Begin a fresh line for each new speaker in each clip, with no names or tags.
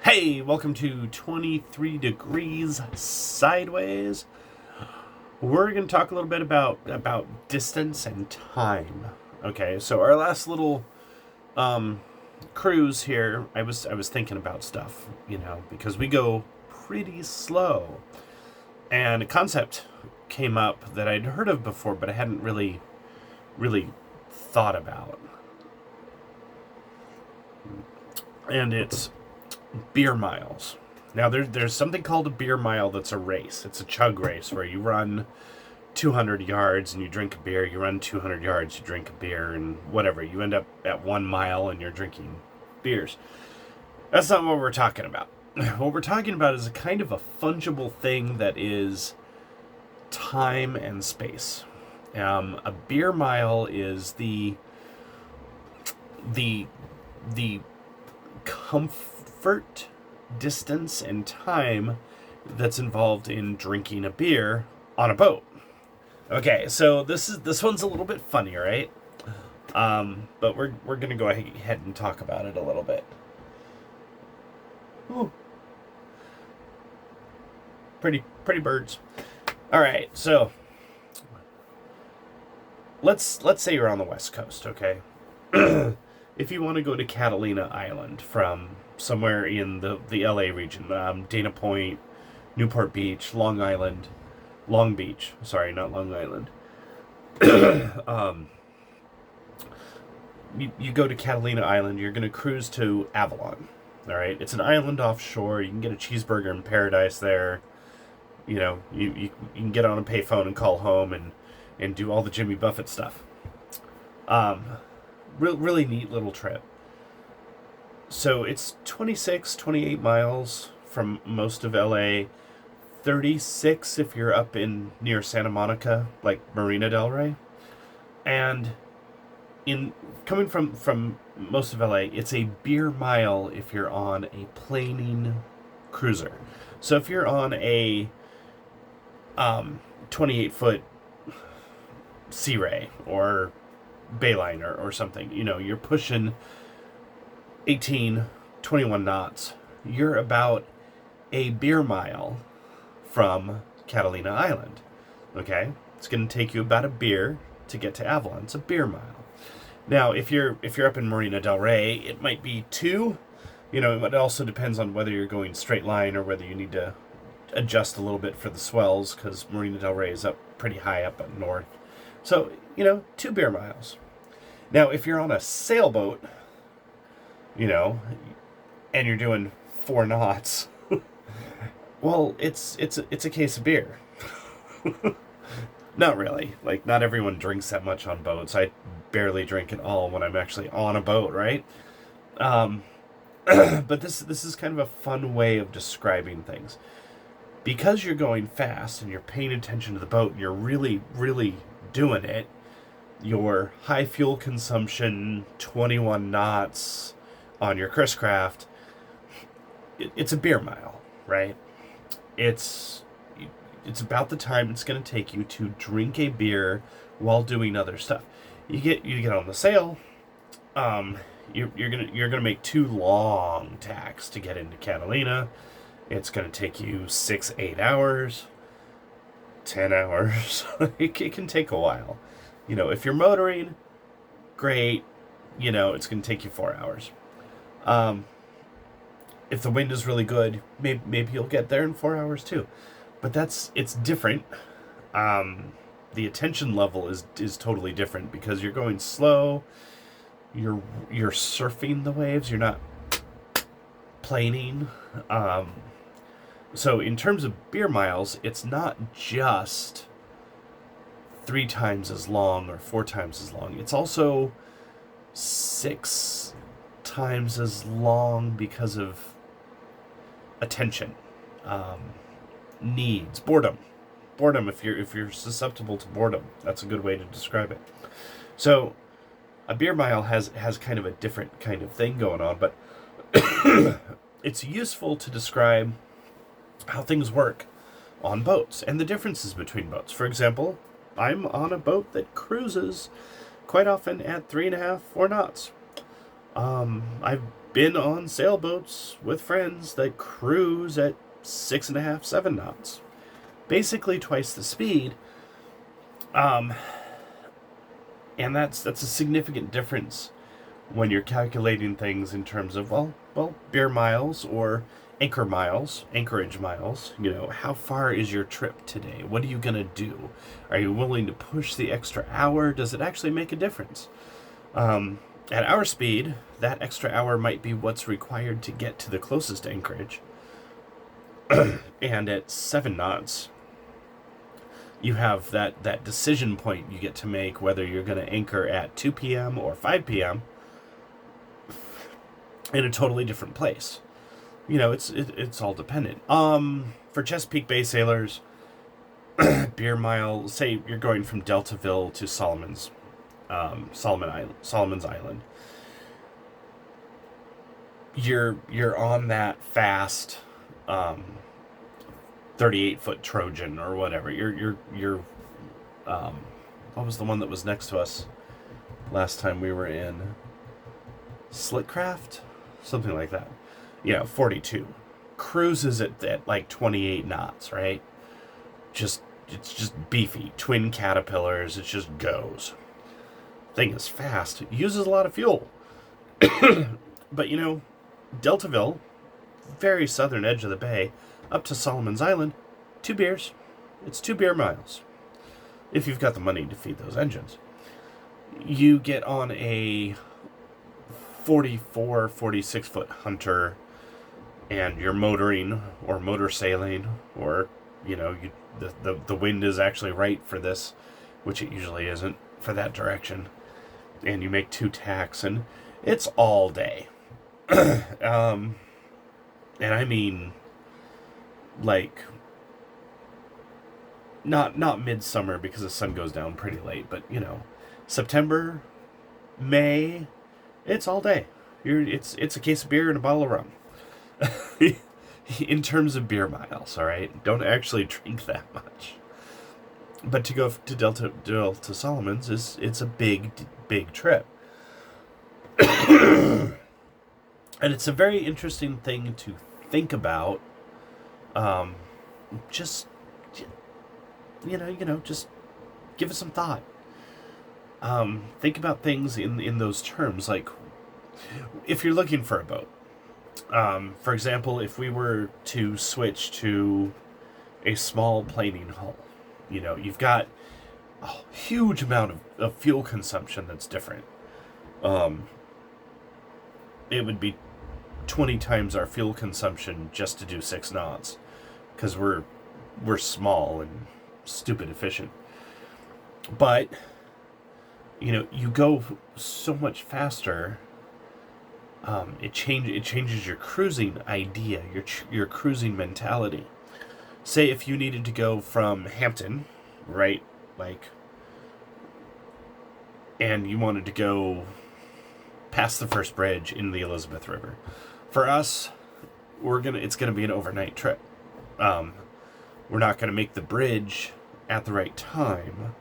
Hey, welcome to 23 Degrees Sideways. We're going to talk a little bit about distance and time. Okay, so our last little cruise here, I was thinking about stuff, because we go pretty slow. And a concept came up that I'd heard of before, but I hadn't really thought about. And it's beer miles. Now there's something called a beer mile that's a race. It's a chug race where you run 200 yards and you drink a beer. You run 200 yards, you drink a beer, and whatever. You end up at 1 mile and you're drinking beers. That's not what we're talking about. What we're talking about is a kind of a fungible thing that is time and space. A beer mile is the comfort, distance, and time that's involved in drinking a beer on a boat. Okay, so this one's a little bit funny, right? But we're gonna go ahead and talk about it a little bit. Ooh. Pretty birds. All right, so let's say you're on the West Coast, okay? If you want to go to Catalina Island from somewhere in the LA region, Dana Point, Newport Beach, Long Beach. Sorry, not Long Island. You go to Catalina Island, you're going to cruise to Avalon. All right, it's an island offshore. You can get a cheeseburger in paradise there. You can get on a payphone and call home and do all the Jimmy Buffett stuff. Really neat little trip. So it's 28 miles from most of LA, 36 if you're up in near Santa Monica, like Marina Del Rey. And coming from most of LA, it's a beer mile if you're on a planing cruiser. So if you're on a 28-foot Sea Ray or Bayliner or something, you're pushing 21 knots. You're about a beer mile from Catalina Island. Okay? It's going to take you about a beer to get to Avalon. It's a beer mile. Now, if you're up in Marina Del Rey, it might be 2. It also depends on whether you're going straight line or whether you need to adjust a little bit for the swells, because Marina Del Rey is up pretty high up north. So, 2 beer miles. Now, if you're on a sailboat, and you're doing 4 knots, well, it's a case of beer. Not really. Like, not everyone drinks that much on boats. I barely drink at all when I'm actually on a boat, right? But this is kind of a fun way of describing things. Because you're going fast and you're paying attention to the boat and you're really, really doing it, your high fuel consumption, 21 knots on your Chris Craft, it's a beer mile, right? It's about the time it's going to take you to drink a beer while doing other stuff. You get on the sail, you're gonna make 2 long tacks to get into Catalina. It's going to take you 6-8 hours, 10 hours. It can take a while. If you're motoring, great. It's going to take you 4 hours. If the wind is really good, maybe you'll get there in 4 hours too. But it's different. The attention level is totally different because you're going slow. You're surfing the waves. You're not planing. So in terms of beer miles, it's not just 3 times as long or 4 times as long. It's also 6 times as long because of attention, needs, boredom. If you're susceptible to boredom, that's a good way to describe it. So a beer mile has kind of a different kind of thing going on, but it's useful to describe how things work on boats and the differences between boats. For example, I'm on a boat that cruises quite often at 3.5, 4 knots. I've been on sailboats with friends that cruise at 6.5, 7 knots. Basically twice the speed. And that's a significant difference when you're calculating things in terms of, well, beer miles or anchorage miles. How far is your trip today? What are you going to do? Are you willing to push the extra hour? Does it actually make a difference? At our speed, that extra hour might be what's required to get to the closest anchorage. And at 7 knots, you have that decision point you get to make whether you're going to anchor at 2 p.m. or 5 p.m. in a totally different place. It's all dependent. For Chesapeake Bay sailors, beer mile, say you're going from Deltaville to Solomon's Island. You're on that fast 38-foot Trojan or whatever. You're what was the one that was next to us last time we were in? Slickcraft? Something like that. 42. Cruises at like 28 knots, right? It's just beefy. Twin Caterpillars, it just goes. Thing is fast. It uses a lot of fuel. But Deltaville, very southern edge of the bay, up to Solomon's Island, 2 beers. It's 2 beer miles. If you've got the money to feed those engines. You get on a 44, 46-foot Hunter, and you're motoring or motor sailing, or, the wind is actually right for this, which it usually isn't for that direction. And you make 2 tacks, and it's all day. And I mean, like, not midsummer because the sun goes down pretty late, but September, May, it's all day. It's a case of beer and a bottle of rum. In terms of beer miles, all right? Don't actually drink that much. But to go to Delta Solomon's it's a big trip. And it's a very interesting thing to think about. Just give it some thought. Think about things in those terms, like if you're looking for a boat. For example, if we were to switch to a small planing hull, you've got a huge amount of fuel consumption that's different. It would be 20 times our fuel consumption just to do 6 knots, because we're small and stupid efficient. But you go so much faster. It changes your cruising idea, your cruising mentality. Say if you needed to go from Hampton, right, and you wanted to go past the first bridge in the Elizabeth River. For us, it's gonna be an overnight trip. We're not gonna make the bridge at the right time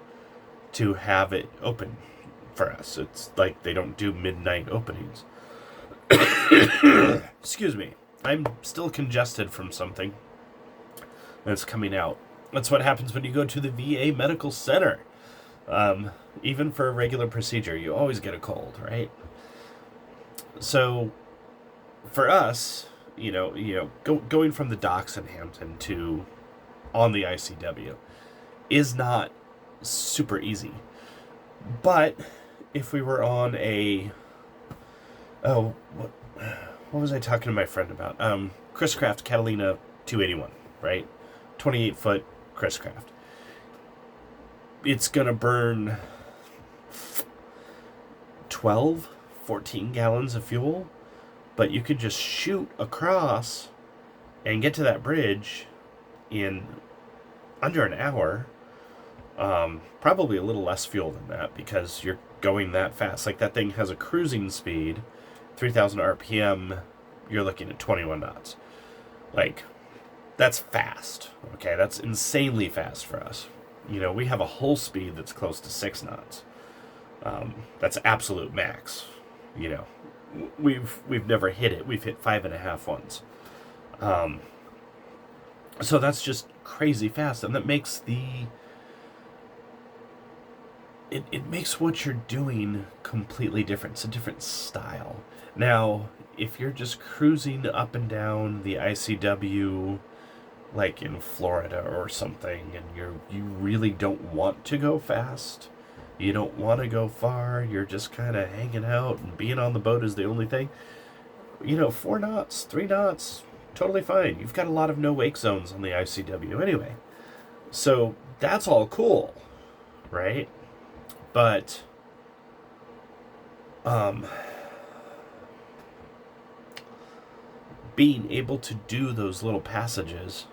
to have it open for us. It's like they don't do midnight openings. Excuse me. I'm still congested from something that's coming out. That's what happens when you go to the VA Medical Center. Even for a regular procedure, you always get a cold, right? So, for us, going from the docks in Hampton to on the ICW is not super easy. But if we were on what was I talking to my friend about? Chris Craft Catalina 281, right? 28-foot Chris Craft. It's gonna burn 12, 14 gallons of fuel, but you could just shoot across and get to that bridge in under an hour. Probably a little less fuel than that because you're going that fast. Like, that thing has a cruising speed, 3,000 RPM, you're looking at 21 knots. Like, that's fast, okay? That's insanely fast for us. We have a hull speed that's close to 6 knots. That's absolute max, we've never hit it. We've hit 5.5 once. So that's just crazy fast, and that makes it makes what you're doing completely different. It's a different style. Now, if you're just cruising up and down the ICW, like in Florida or something, and you really don't want to go fast, you don't want to go far, you're just kind of hanging out and being on the boat is the only thing, 4 knots, 3 knots, totally fine. You've got a lot of no wake zones on the ICW anyway. So that's all cool, right? But being able to do those little passages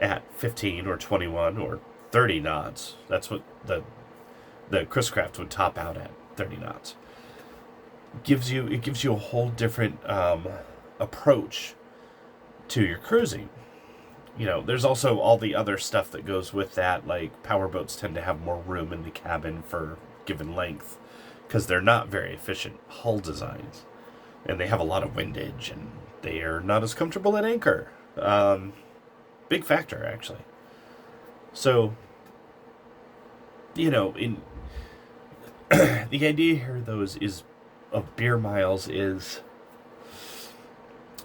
at 15 or 21 or 30 knots, that's what the Chris Craft would top out at, 30 knots. It gives you a whole different approach to your cruising. There's also all the other stuff that goes with that, like powerboats tend to have more room in the cabin for given length because they're not very efficient hull designs, and they have a lot of windage, and they are not as comfortable at anchor. Big factor, actually. So, in the idea here, though, of beer miles is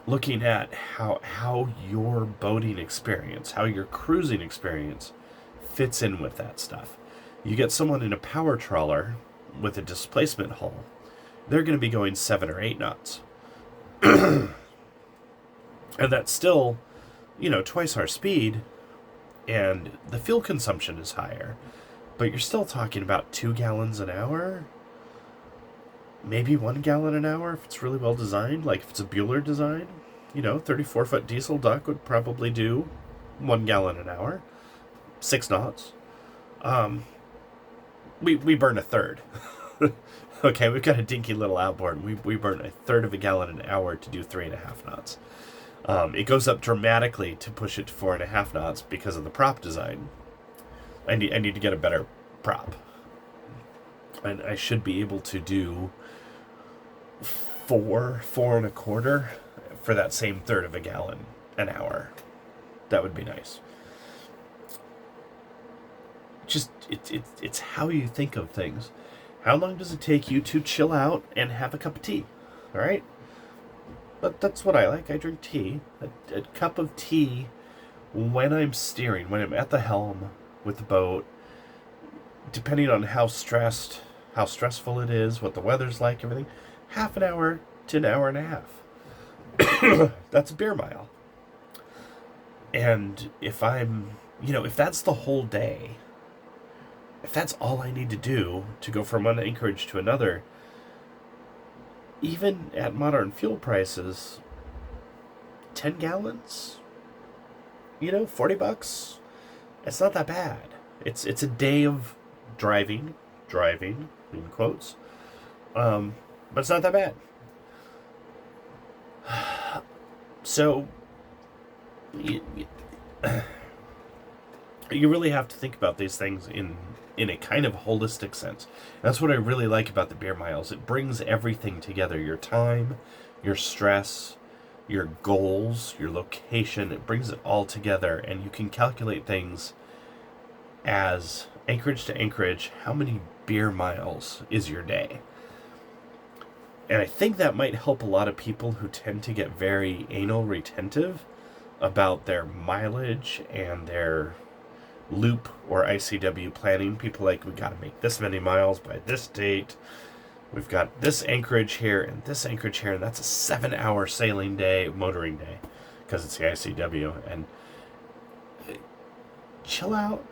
looking at how your boating experience, how your cruising experience fits in with that stuff. You get someone in a power trawler with a displacement hull, they're going to be going 7 or 8 knots. And that's still, twice our speed, and the fuel consumption is higher. But you're still talking about 2 gallons an hour, maybe 1 gallon an hour if it's really well designed. Like if it's a Bueller design, 34-foot diesel duck would probably do 1 gallon an hour, 6 knots. We burn a third. Okay, we've got a dinky little outboard. We burn a third of a gallon an hour to do 3.5 knots. It goes up dramatically to push it to 4.5 knots because of the prop design. I need to get a better prop, and I should be able to do 4 1/4 for that same third of a gallon an hour. That would be nice. Just it's how you think of things. How long does it take you to chill out and have a cup of tea? All right, but that's what I like. I drink tea. A cup of tea when I'm steering, when I'm at the helm with the boat, depending on how stressful it is, what the weather's like, everything, half an hour to an hour and a half. That's a beer mile. And if if that's the whole day, if that's all I need to do to go from one anchorage to another, even at modern fuel prices, 10 gallons, $40, it's not that bad. It's a day of driving, in quotes, but it's not that bad. So, you really have to think about these things in a kind of holistic sense. That's what I really like about the beer miles. It brings everything together. Your time, your stress, your goals, your location. It brings it all together, and you can calculate things as anchorage to anchorage. How many beer miles is your day? And I think that might help a lot of people who tend to get very anal retentive about their mileage and their loop or ICW planning. People like, we got to make this many miles by this date. We've got this anchorage here and this anchorage here, and that's a 7-hour sailing day, motoring day, because it's the ICW. And chill out,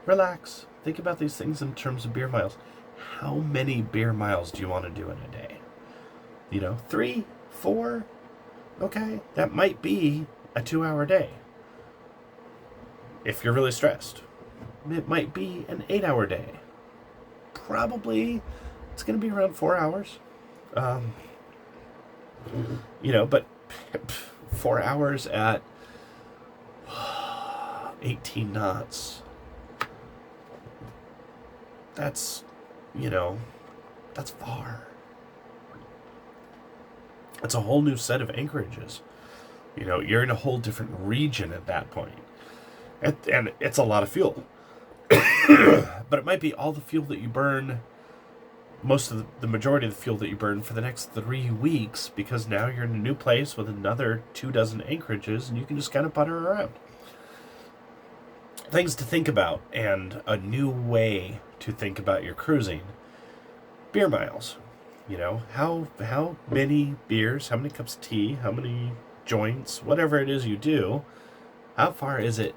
relax, think about these things in terms of beer miles. How many beer miles do you want to do in a day? 3, 4? Okay, that might be a 2-hour day. If you're really stressed, it might be an 8-hour day. Probably it's going to be around 4 hours. But 4 hours at 18 knots. That's far. It's a whole new set of anchorages. You're in a whole different region at that point. And it's a lot of fuel. But it might be all the fuel that you burn, most of the majority of the fuel that you burn for the next 3 weeks, because now you're in a new place with another 24 anchorages, and you can just kind of putter around. Things to think about, and a new way to think about your cruising. Beer miles. How many beers, how many cups of tea, how many joints, whatever it is you do, how far is it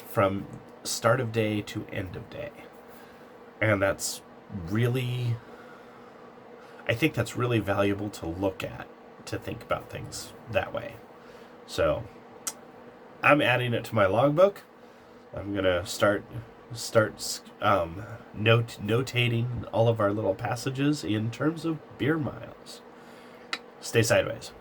from start of day to end of day? And that's really, I think that's really valuable to look at, to think about things that way. So I'm adding it to my logbook. I'm going to start notating all of our little passages in terms of beer miles. Stay sideways.